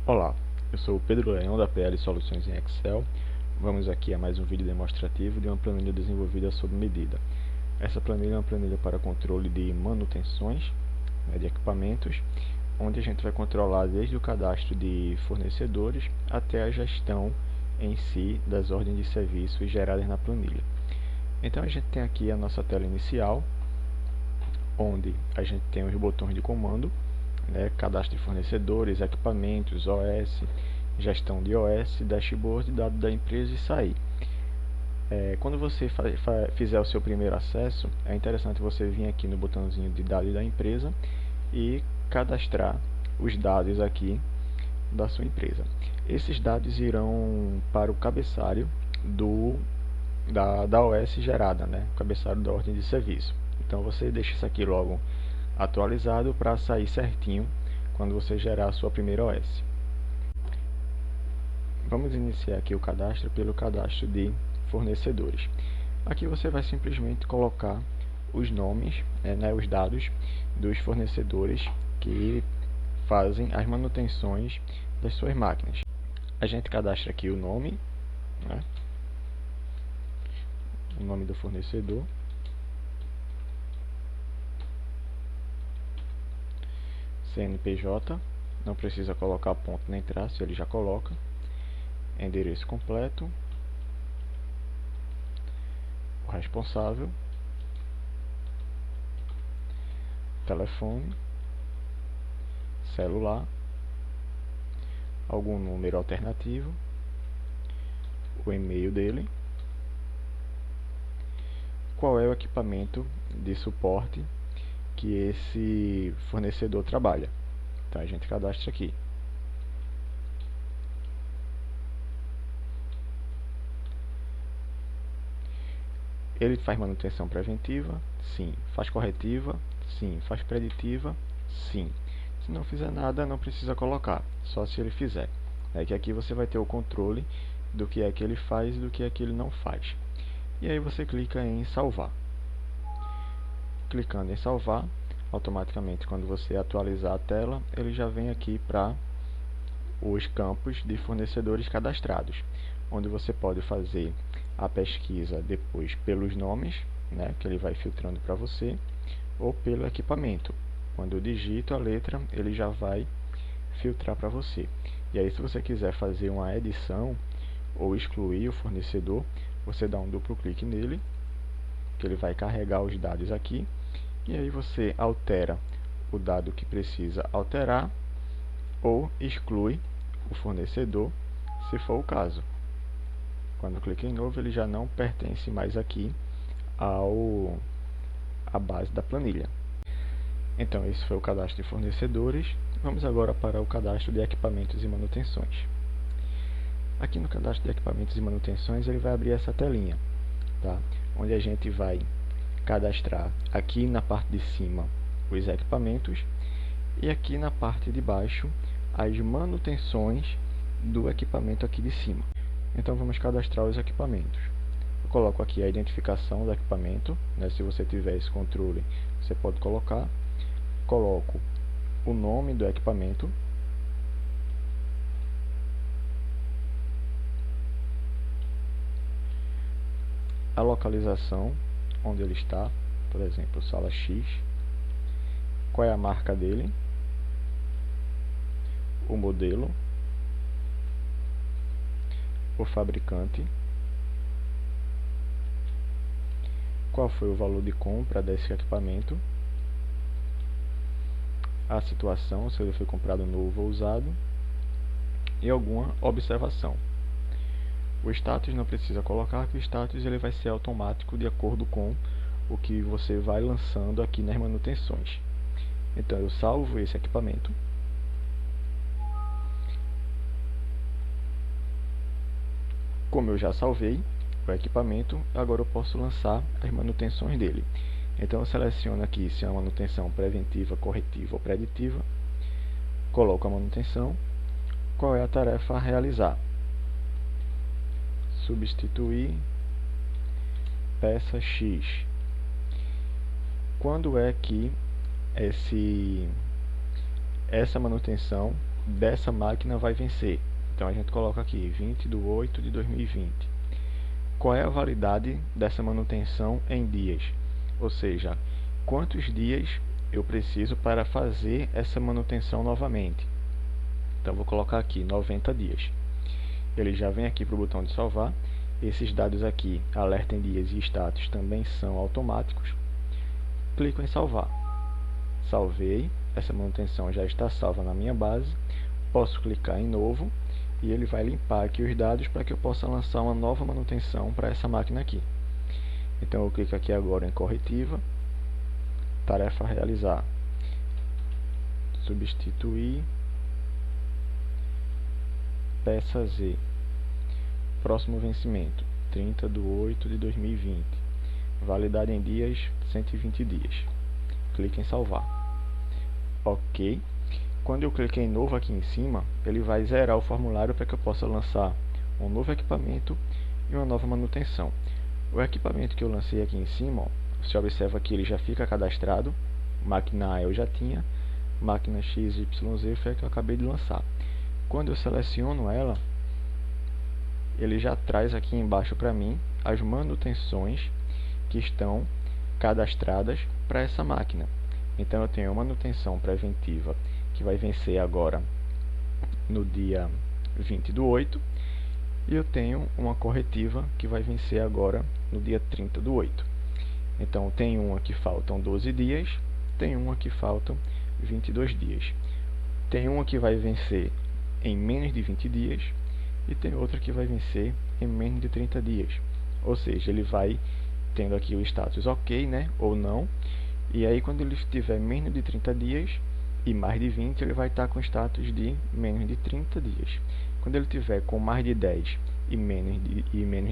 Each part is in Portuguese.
Olá, eu sou o Pedro Leão da PL Soluções em Excel. Vamos aqui a mais um vídeo demonstrativo de uma planilha desenvolvida sob medida. Essa planilha é uma planilha para controle de manutenções, de equipamentos, onde a gente vai controlar desde o cadastro de fornecedores até a gestão em si das ordens de serviços geradas na planilha. Então a gente tem aqui a nossa tela inicial, onde a gente tem os botões de comando, cadastro de fornecedores, equipamentos, OS, gestão de OS, dashboard, dados da empresa e sair. Quando você fizer o seu primeiro acesso, é interessante você vir aqui no botãozinho de dados da empresa e cadastrar os dados aqui da sua empresa. Esses dados irão para o cabeçalho da OS gerada, o cabeçalho da ordem de serviço. Então você deixa isso aqui logo atualizado para sair certinho quando você gerar a sua primeira OS. Vamos iniciar aqui o cadastro pelo cadastro de fornecedores. Aqui você vai simplesmente colocar os nomes, os dados dos fornecedores que fazem as manutenções das suas máquinas. A gente cadastra aqui o nome, o nome do fornecedor, CNPJ, não precisa colocar ponto nem traço, ele já coloca. Endereço completo, o responsável, telefone, celular, algum número alternativo, o e-mail dele, qual é o equipamento de suporte que esse fornecedor trabalha. Então a gente cadastra aqui. Ele faz manutenção preventiva? Sim. Faz corretiva? Sim. Faz preditiva? Sim. Se não fizer nada, não precisa colocar, só se ele fizer. É que aqui você vai ter o controle do que é que ele faz e do que é que ele não faz. E aí você clica em salvar. Clicando em salvar, automaticamente quando você atualizar a tela, ele já vem aqui para os campos de fornecedores cadastrados, onde você pode fazer a pesquisa depois pelos nomes, que ele vai filtrando para você, ou pelo equipamento. Quando eu digito a letra, ele já vai filtrar para você. E aí, se você quiser fazer uma edição ou excluir o fornecedor, você dá um duplo clique nele, que ele vai carregar os dados aqui, e aí você altera o dado que precisa alterar ou exclui o fornecedor, se for o caso. Quando clica em novo, ele já não pertence mais aqui à base da planilha. Então esse foi o cadastro de fornecedores. Vamos agora para o cadastro de equipamentos e manutenções. Aqui no cadastro de equipamentos e manutenções, ele vai abrir essa telinha, onde a gente vai cadastrar aqui na parte de cima os equipamentos e aqui na parte de baixo as manutenções do equipamento aqui de cima. Então vamos cadastrar os equipamentos. Eu coloco aqui a identificação do equipamento, se você tiver esse controle, você pode colocar. Coloco o nome do equipamento, a localização onde ele está, por exemplo, sala X, qual é a marca dele, o modelo, o fabricante, qual foi o valor de compra desse equipamento, a situação, se ele foi comprado novo ou usado, e alguma observação. O status não precisa colocar, que o status ele vai ser automático de acordo com o que você vai lançando aqui nas manutenções. Então eu salvo esse equipamento. Como eu já salvei o equipamento, agora eu posso lançar as manutenções dele. Então eu seleciono aqui se é uma manutenção preventiva, corretiva ou preditiva. Coloco a manutenção. Qual é a tarefa a realizar? Substituir peça X. Quando é que essa manutenção dessa máquina vai vencer. Então a gente coloca aqui 20/8/2020. Qual é a validade dessa manutenção em dias? Ou seja, quantos dias eu preciso para fazer essa manutenção novamente? Então vou colocar aqui 90 dias. Ele já vem aqui para o botão de salvar. Esses dados aqui, alerta em dias e status, também são automáticos. Clico em salvar. Salvei. Essa manutenção já está salva na minha base. Posso clicar em novo e ele vai limpar aqui os dados para que eu possa lançar uma nova manutenção para essa máquina aqui. Então eu clico aqui agora em corretiva, tarefa a realizar, substituir, peça Z, próximo vencimento 30/8/2020, validade em dias 120 dias. Clique em salvar. Ok. Quando eu cliquei em novo aqui em cima, ele vai zerar o formulário para que eu possa lançar um novo equipamento e uma nova manutenção. O equipamento que eu lancei aqui em cima, ó, você observa que ele já fica cadastrado. Máquina A eu já tinha, máquina XYZ foi a que eu acabei de lançar. Quando eu seleciono ela, ele já traz aqui embaixo para mim as manutenções que estão cadastradas para essa máquina. Então eu tenho uma manutenção preventiva que vai vencer agora no dia 20/8 e eu tenho uma corretiva que vai vencer agora no dia 30/8. Então tem uma que faltam 12 dias, tem uma que faltam 22 dias. Tem uma que vai vencer em menos de 20 dias e tem outra que vai vencer em menos de 30 dias. Ou seja, ele vai tendo aqui o status ok, né, ou não. E aí quando ele estiver menos de 30 dias e mais de 20, ele vai estar com status de menos de 30 dias. Quando ele tiver com mais de 10 e menos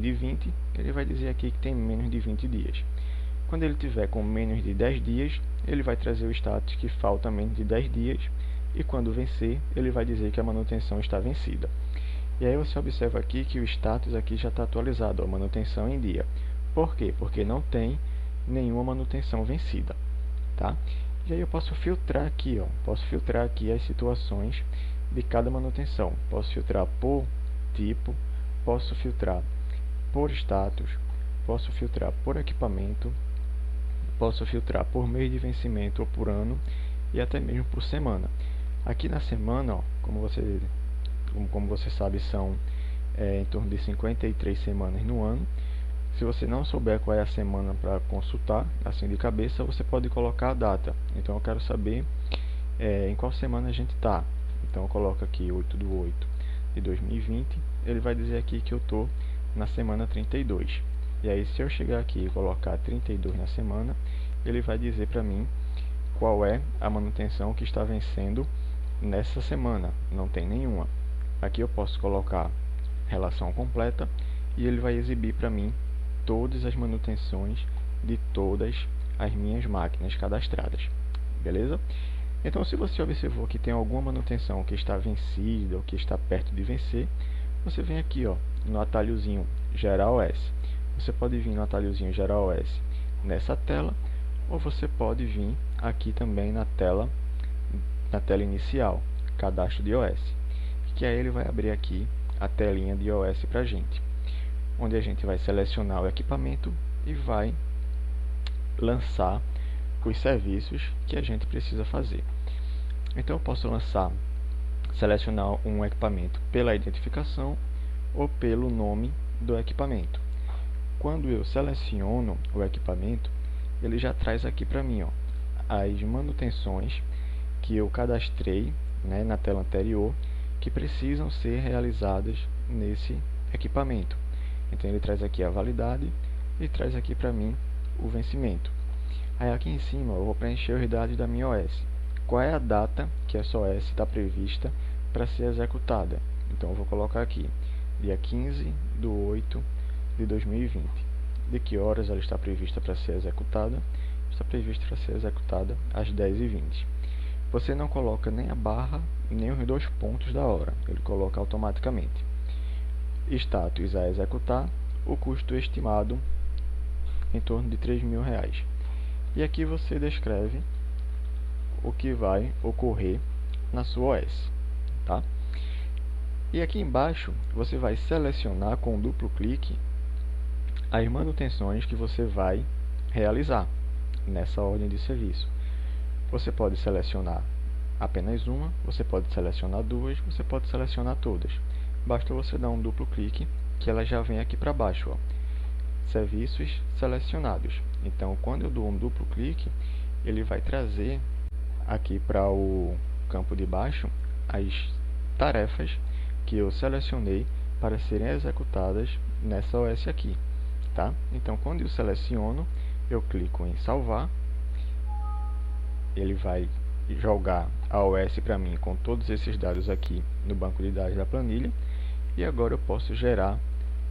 de 20, ele vai dizer aqui que tem menos de 20 dias. Quando ele tiver com menos de 10 dias, ele vai trazer o status que falta menos de 10 dias. E quando vencer, ele vai dizer que a manutenção está vencida. E aí você observa aqui que o status aqui já está atualizado, a manutenção em dia. Por quê? Porque não tem nenhuma manutenção vencida, tá? E aí eu posso filtrar aqui, ó, posso filtrar aqui as situações de cada manutenção. Posso filtrar por tipo, posso filtrar por status, posso filtrar por equipamento, posso filtrar por mês de vencimento ou por ano e até mesmo por semana. Aqui na semana, ó, como você sabe, são em torno de 53 semanas no ano. Se você não souber qual é a semana para consultar, assim de cabeça, você pode colocar a data. Então eu quero saber em qual semana a gente está. Então eu coloco aqui 8/8/2020. Ele vai dizer aqui que eu estou na semana 32. E aí se eu chegar aqui e colocar 32 na semana, ele vai dizer para mim qual é a manutenção que está vencendo nessa semana. Não tem nenhuma. Aqui eu posso colocar relação completa e ele vai exibir para mim todas as manutenções de todas as minhas máquinas cadastradas. Beleza? Então, se você observou que tem alguma manutenção que está vencida ou que está perto de vencer, você vem aqui, ó, no atalhozinho Geral OS. Você pode vir no atalhozinho Geral OS nessa tela, ou você pode vir aqui também na tela inicial, Cadastro de OS, que aí ele vai abrir aqui a telinha de OS para a gente, onde a gente vai selecionar o equipamento e vai lançar os serviços que a gente precisa fazer. Então eu posso selecionar um equipamento pela identificação ou pelo nome do equipamento. Quando eu seleciono o equipamento, ele já traz aqui para mim, ó, as manutenções que eu cadastrei, né, na tela anterior, que precisam ser realizadas nesse equipamento. Então ele traz aqui a validade e traz aqui para mim o vencimento. Aí aqui em cima eu vou preencher os dados da minha OS. Qual é a data que essa OS está prevista para ser executada? Então eu vou colocar aqui, dia 15/8/2020. De que horas ela está prevista para ser executada? Está prevista para ser executada às 10h20. Você não coloca nem a barra, nem os 2 pontos da hora. Ele coloca automaticamente. Status a executar, o custo estimado em torno de R$3.000. E aqui você descreve o que vai ocorrer na sua OS. tá? E aqui embaixo você vai selecionar com um duplo clique as manutenções que você vai realizar nessa ordem de serviço. Você pode selecionar apenas uma, você pode selecionar duas, você pode selecionar todas. Basta você dar um duplo clique que ela já vem aqui para baixo, ó. Serviços selecionados. Então, quando eu dou um duplo clique, ele vai trazer aqui para o campo de baixo as tarefas que eu selecionei para serem executadas nessa OS aqui, tá? Então, quando eu seleciono, eu clico em salvar, ele vai jogar a OS para mim com todos esses dados aqui no banco de dados da planilha, e agora eu posso gerar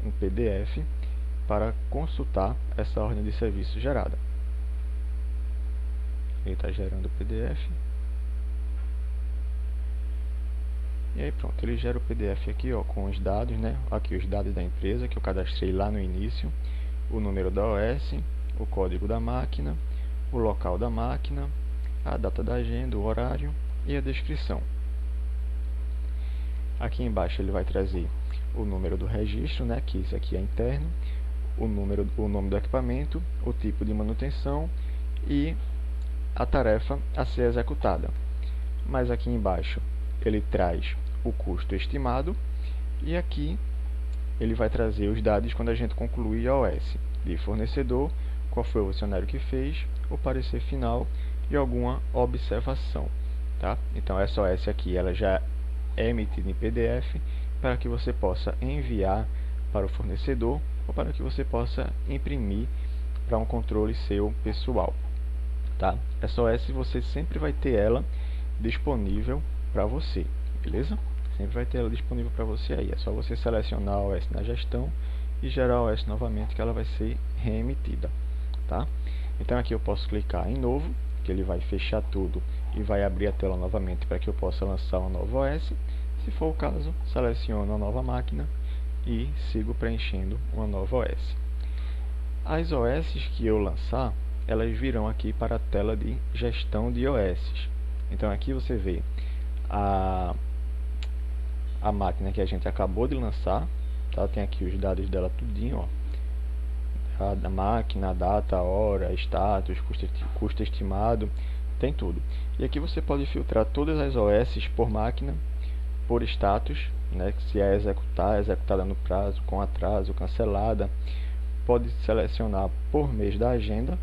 um PDF para consultar essa ordem de serviço gerada. Ele está gerando o PDF. E aí pronto, ele gera o PDF aqui, ó, com os dados, né? Aqui os dados da empresa que eu cadastrei lá no início, o número da OS, o código da máquina, o local da máquina, a data da agenda, o horário e a descrição. Aqui embaixo ele vai trazer o número do registro, né? Que isso aqui é interno, o nome do equipamento, o tipo de manutenção e a tarefa a ser executada. Mas aqui embaixo ele traz o custo estimado e aqui ele vai trazer os dados quando a gente concluir a OS, de fornecedor, qual foi o funcionário que fez, o parecer final e alguma observação, tá? Então essa OS aqui ela já é emitida em PDF para que você possa enviar para o fornecedor ou para que você possa imprimir para um controle seu pessoal, tá? Essa OS você sempre vai ter ela disponível para você, beleza? Sempre vai ter ela disponível para você aí. É só você selecionar a OS na gestão e gerar a OS novamente que ela vai ser reemitida, tá? Então aqui eu posso clicar em novo, que ele vai fechar tudo e vai abrir a tela novamente para que eu possa lançar uma nova OS. Se for o caso, seleciono uma nova máquina e sigo preenchendo uma nova OS. As OS que eu lançar, elas virão aqui para a tela de gestão de OS. Então aqui você vê a máquina que a gente acabou de lançar, tá? Tem aqui os dados dela tudinho, ó. Da máquina, a data, a hora, status, custo estimado, tem tudo. E aqui você pode filtrar todas as OS por máquina, por status, né? Se é executada no prazo, com atraso, cancelada. Pode selecionar por mês da agenda,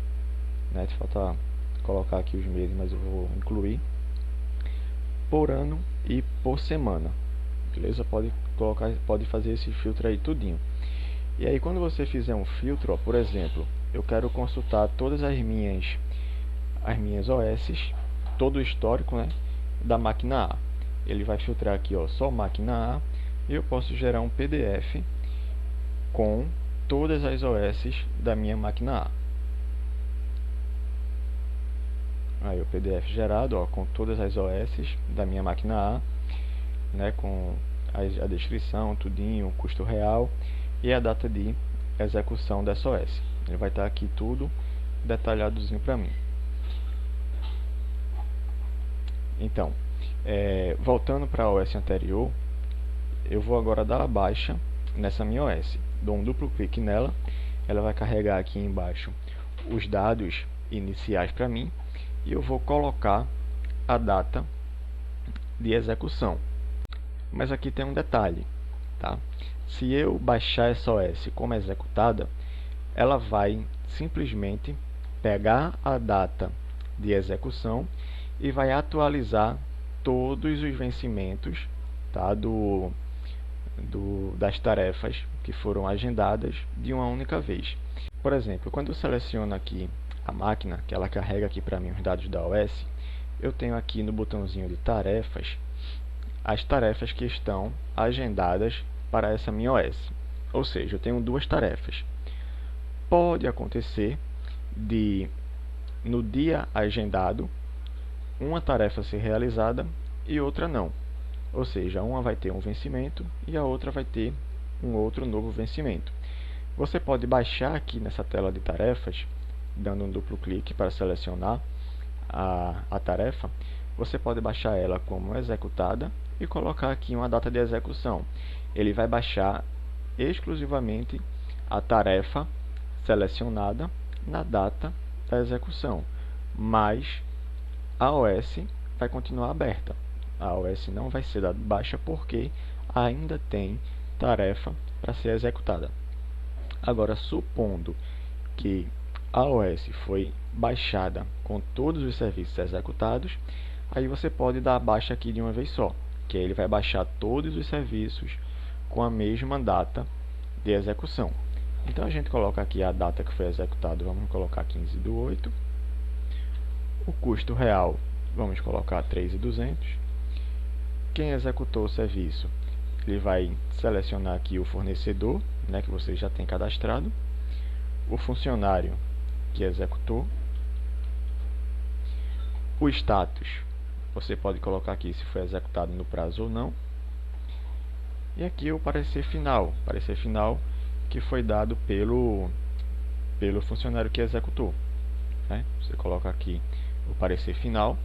né? Falta colocar aqui os meses, mas eu vou incluir. Por ano e por semana, beleza? Pode fazer esse filtro aí tudinho. E aí quando você fizer um filtro, ó, por exemplo, eu quero consultar todas as minhas OS, todo o histórico, né, da máquina A. Ele vai filtrar aqui, ó, só máquina A, e eu posso gerar um PDF com todas as OS da minha máquina A. Aí o PDF gerado, ó, com todas as OS da minha máquina A, né, com a descrição, tudinho, o custo real e a data de execução dessa OS. Ele vai estar aqui tudo detalhadozinho para mim. Então, voltando para a OS anterior, eu vou agora dar a baixa nessa minha OS. Dou um duplo clique nela, ela vai carregar aqui embaixo os dados iniciais para mim. E eu vou colocar a data de execução. Mas aqui tem um detalhe, tá? Se eu baixar essa OS como executada, ela vai simplesmente pegar a data de execução e vai atualizar todos os vencimentos, tá? Das tarefas que foram agendadas de uma única vez. Por exemplo, quando eu seleciono aqui a máquina, que ela carrega aqui para mim os dados da OS, eu tenho aqui no botãozinho de tarefas as tarefas que estão agendadas para essa minha OS. Ou seja, eu tenho duas tarefas. Pode acontecer de, no dia agendado, uma tarefa ser realizada e outra não. Ou seja, uma vai ter um vencimento e a outra vai ter um outro novo vencimento. Você pode baixar aqui nessa tela de tarefas, dando um duplo clique para selecionar a tarefa. Você pode baixar ela como executada e colocar aqui uma data de execução. Ele vai baixar exclusivamente a tarefa selecionada na data da execução, mas a OS vai continuar aberta. A OS não vai ser dada baixa porque ainda tem tarefa para ser executada. Agora, supondo que a OS foi baixada com todos os serviços executados, aí você pode dar baixa aqui de uma vez só, que ele vai baixar todos os serviços com a mesma data de execução. Então a gente coloca aqui a data que foi executado, vamos colocar 15/8. O custo real, vamos colocar 3.200. Quem executou o serviço, ele vai selecionar aqui o fornecedor, né, que você já tem cadastrado, o funcionário que executou, o status, você pode colocar aqui se foi executado no prazo ou não, e aqui o parecer final que foi dado pelo funcionário que executou, né? Você coloca aqui o parecer final.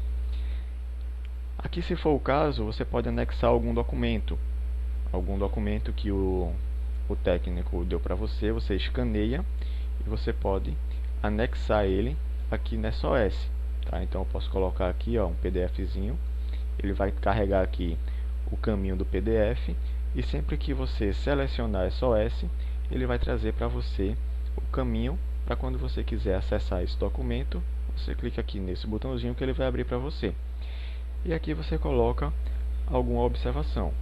Aqui, se for o caso, você pode anexar algum documento que o técnico deu para você, você escaneia e você pode anexar ele aqui nessa OS, tá? Então eu posso colocar aqui, ó, um PDFzinho, ele vai carregar aqui o caminho do PDF, e sempre que você selecionar essa OS, ele vai trazer para você o caminho para quando você quiser acessar esse documento, você clica aqui nesse botãozinho que ele vai abrir para você. E aqui você coloca alguma observação.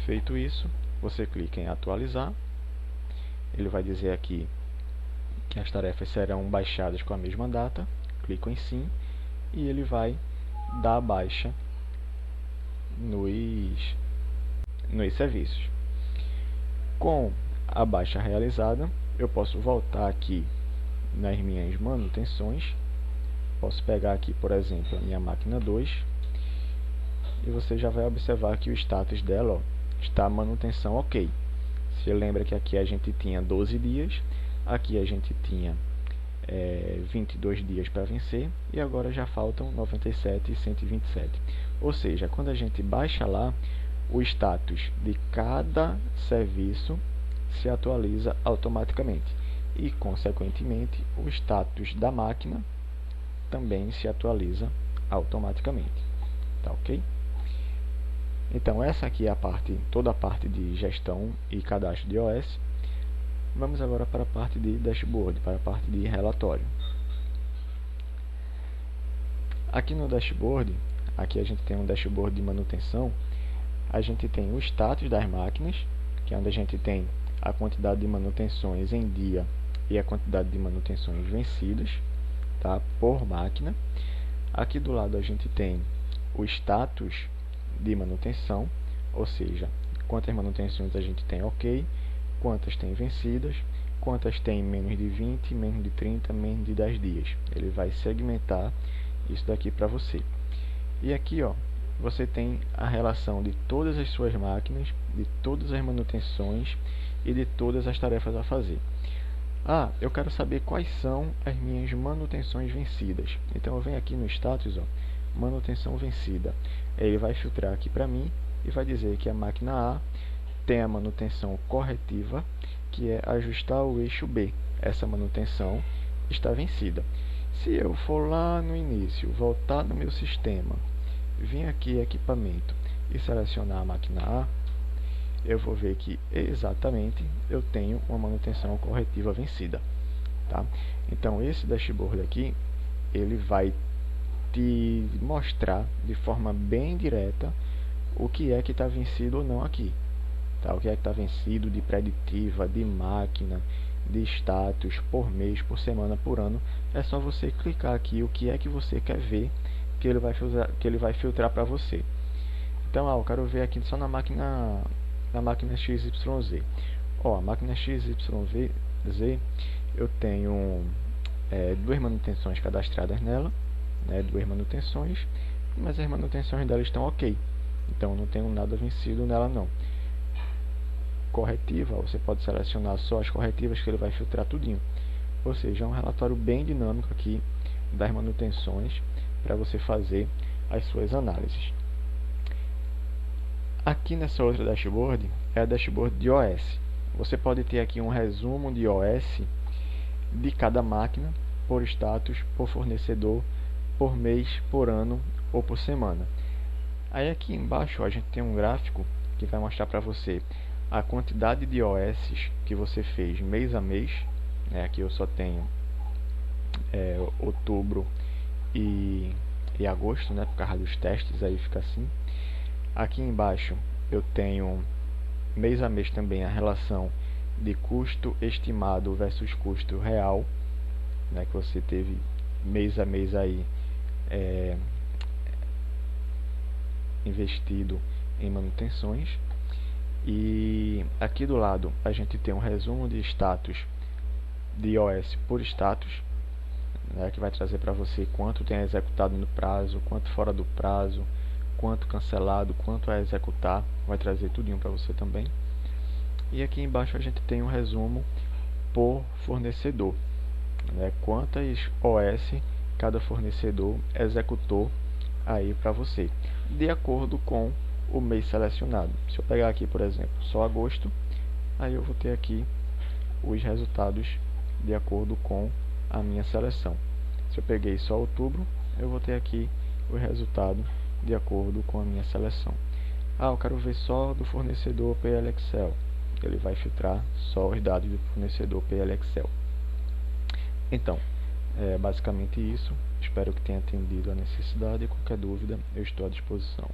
Feito isso, você clica em atualizar. Ele vai dizer aqui que as tarefas serão baixadas com a mesma data. Clico em sim e ele vai dar baixa nos serviços. Com a baixa realizada, eu posso voltar aqui nas minhas manutenções. Posso pegar aqui, por exemplo, a minha máquina 2, e você já vai observar que o status dela, ó, está manutenção ok. Se lembra que aqui a gente tinha 12 dias, aqui a gente tinha 22 dias para vencer, e agora já faltam 97 e 127. Ou seja, quando a gente baixa lá, o status de cada serviço se atualiza automaticamente e, consequentemente, o status da máquina também se atualiza automaticamente. Tá ok? Então essa aqui é toda a parte de gestão e cadastro de OS. Vamos agora para a parte de dashboard, para a parte de relatório. Aqui no dashboard, aqui a gente tem um dashboard de manutenção. A gente tem o status das máquinas, que é onde a gente tem a quantidade de manutenções em dia e a quantidade de manutenções vencidas, tá, por máquina. Aqui do lado a gente tem o status de manutenção, ou seja, quantas manutenções a gente tem ok, quantas tem vencidas, quantas tem menos de 20, menos de 30, menos de 10 dias. Ele vai segmentar isso daqui para você. E aqui, ó, você tem a relação de todas as suas máquinas, de todas as manutenções e de todas as tarefas a fazer. Ah, eu quero saber quais são as minhas manutenções vencidas. Então eu venho aqui no status, ó, manutenção vencida. Ele vai filtrar aqui para mim e vai dizer que a máquina A tem a manutenção corretiva, que é ajustar o eixo B. Essa manutenção está vencida. Se eu for lá no início, voltar no meu sistema, vir aqui equipamento e selecionar a máquina A, eu vou ver que exatamente eu tenho uma manutenção corretiva vencida, tá? Então esse dashboard aqui, ele vai te mostrar de forma bem direta o que é que está vencido ou não aqui, tá? O que é que está vencido de preditiva, de máquina, de status, por mês, por semana, por ano. É só você clicar aqui o que é que você quer ver, que ele vai filtrar para você. Então, eu quero ver aqui só na máquina XYZ. Ó, a máquina XYZ, eu tenho duas manutenções cadastradas nela, né, duas manutenções, mas as manutenções dela estão ok. Então, não tenho nada vencido nela não. Corretiva, você pode selecionar só as corretivas que ele vai filtrar tudinho. Ou seja, é um relatório bem dinâmico aqui das manutenções para você fazer as suas análises. Aqui nessa outra dashboard é a dashboard de OS. Você pode ter aqui um resumo de OS de cada máquina, por status, por fornecedor, por mês, por ano ou por semana. Aí aqui embaixo a gente tem um gráfico que vai mostrar para você a quantidade de OS que você fez mês a mês. Aqui eu só tenho outubro e agosto, por causa dos testes, aí fica assim. Aqui embaixo eu tenho mês a mês também a relação de custo estimado versus custo real, que você teve mês a mês aí investido em manutenções. E aqui do lado a gente tem um resumo de status de OS por status, que vai trazer para você quanto tem executado no prazo, quanto fora do prazo, quanto cancelado, quanto a executar, vai trazer tudinho para você também. E aqui embaixo a gente tem um resumo por fornecedor, quantas OS cada fornecedor executou aí para você, de acordo com o mês selecionado. Se eu pegar aqui, por exemplo, só agosto, aí eu vou ter aqui os resultados de acordo com a minha seleção. Se eu peguei só outubro, eu vou ter aqui o resultado de acordo com a minha seleção. Eu quero ver só do fornecedor PL Excel. Ele vai filtrar só os dados do fornecedor PL Excel. Então, é basicamente isso. Espero que tenha atendido a necessidade. Qualquer dúvida, eu estou à disposição.